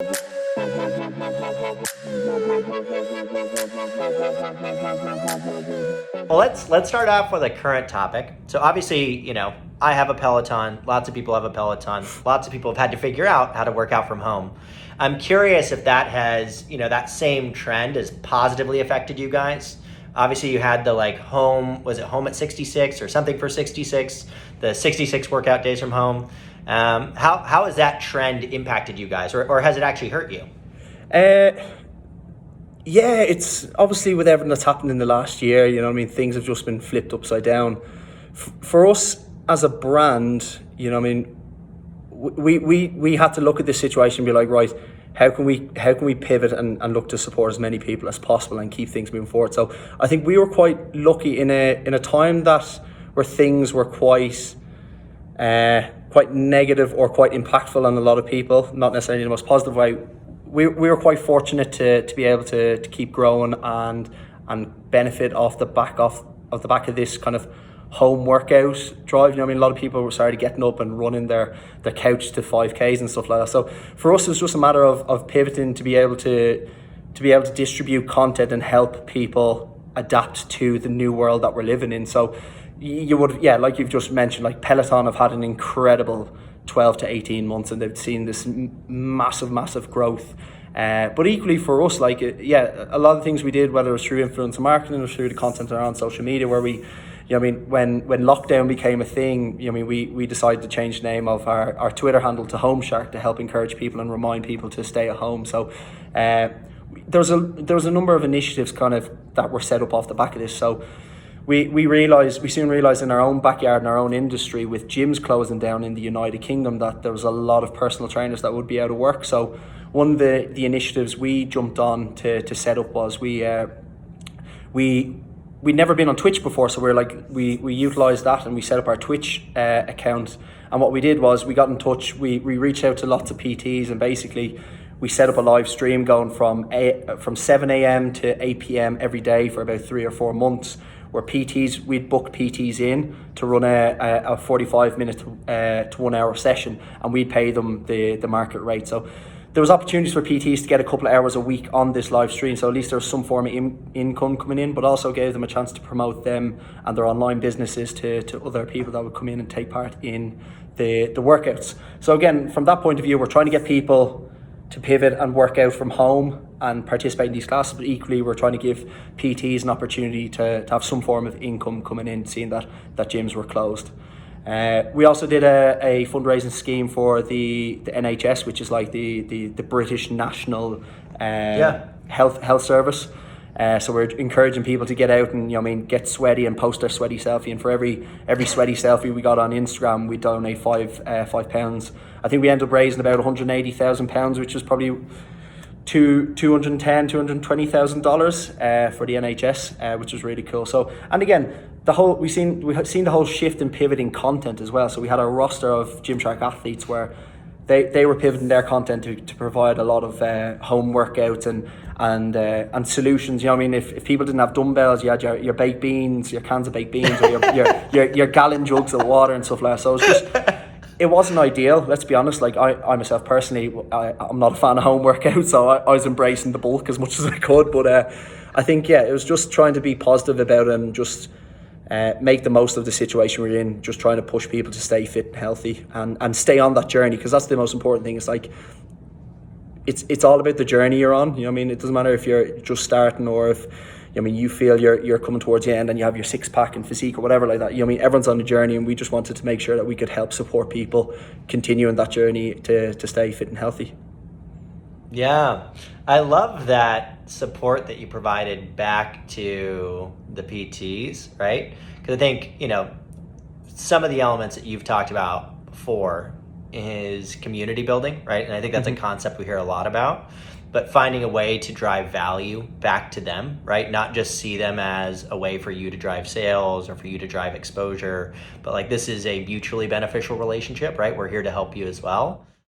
Well, let's start off with a current topic. So obviously, I have a Peloton. Lots of people have a Peloton. Lots of people have had to figure out how to work out from home. I'm curious if that has, that same trend has positively affected you guys. Obviously, you had the home, was it home at 66 or something for 66, the 66 workout days from home. How has that trend impacted you guys, or has it actually hurt you? Yeah, it's obviously with everything that's happened in the last year, things have just been flipped upside down. For us as a brand, we had to look at this situation and be like, right, how can we pivot and look to support as many people as possible and keep things moving forward? So I think we were quite lucky in a time where things were quite negative or quite impactful on a lot of people, not necessarily in the most positive way. We were quite fortunate to be able to keep growing and benefit off the back of this kind of home workout drive. A lot of people were started getting up and running their couch to 5Ks and stuff like that. So for us, it was just a matter of pivoting to be able to distribute content and help people adapt to the new world that we're living in. So you would, like you've just mentioned, like Peloton have had an incredible 12 to 18 months and they've seen this massive growth. But equally for us, a lot of things we did, whether it was through influencer marketing or through the content around social media, where we, when lockdown became a thing, we decided to change the name of our Twitter handle to Gymshark to help encourage people and remind people to stay at home. So there was a number of initiatives kind of that were set up off the back of this. So we soon realised in our own backyard, in our own industry, with gyms closing down in the United Kingdom, that there was a lot of personal trainers that would be out of work. So one of the initiatives we jumped on to set up was we'd never been on Twitch before, so we utilised that and we set up our Twitch account. And what we did was we got in touch, we reached out to lots of PTs, and basically we set up a live stream going from 7 a.m. to 8 p.m. every day for about 3 or 4 months, where we'd book PTs in to run a 45-minute to 1 hour session, and we'd pay them the market rate. So there was opportunities for PTs to get a couple of hours a week on this live stream, so at least there was some form of income coming in, but also gave them a chance to promote them and their online businesses to other people that would come in and take part in the workouts. So again, from that point of view, we're trying to get people to pivot and work out from home and participate in these classes, but equally we're trying to give PTs an opportunity to have some form of income coming in, seeing that gyms were closed. We also did a fundraising scheme for the NHS, which is like the British National Health Service. So we're encouraging people to get out and get sweaty and post their sweaty selfie. And for every sweaty selfie we got on Instagram, we donate £5. I think we ended up raising about £180,000, which was probably $220,000 for the NHS, which was really cool. So, and again, we've seen the whole shift in pivoting content as well. So we had a roster of Gymshark athletes where they were pivoting their content to provide a lot of home workouts and solutions. If people didn't have dumbbells, you had your baked beans, your cans of baked beans, or your gallon jugs of water and stuff like that. So it wasn't ideal, let's be honest. I myself personally, I'm not a fan of home workouts, so I was embracing the bulk as much as I could. But I think, it was just trying to be positive about it and just make the most of the situation we're in, just trying to push people to stay fit and healthy and stay on that journey, because that's the most important thing. It's all about the journey you're on. It doesn't matter if you're just starting or if you feel you're coming towards the end and you have your six-pack and physique or whatever like that. Everyone's on a journey, and we just wanted to make sure that we could help support people continuing that journey to stay fit and healthy. Yeah, I love that support that you provided back to the PTs, right? Because I think, some of the elements that you've talked about before is community building, right? And I think that's a concept we hear a lot about. But finding a way to drive value back to them, right? Not just see them as a way for you to drive sales or for you to drive exposure, but this is a mutually beneficial relationship, right? We're here to help you as well.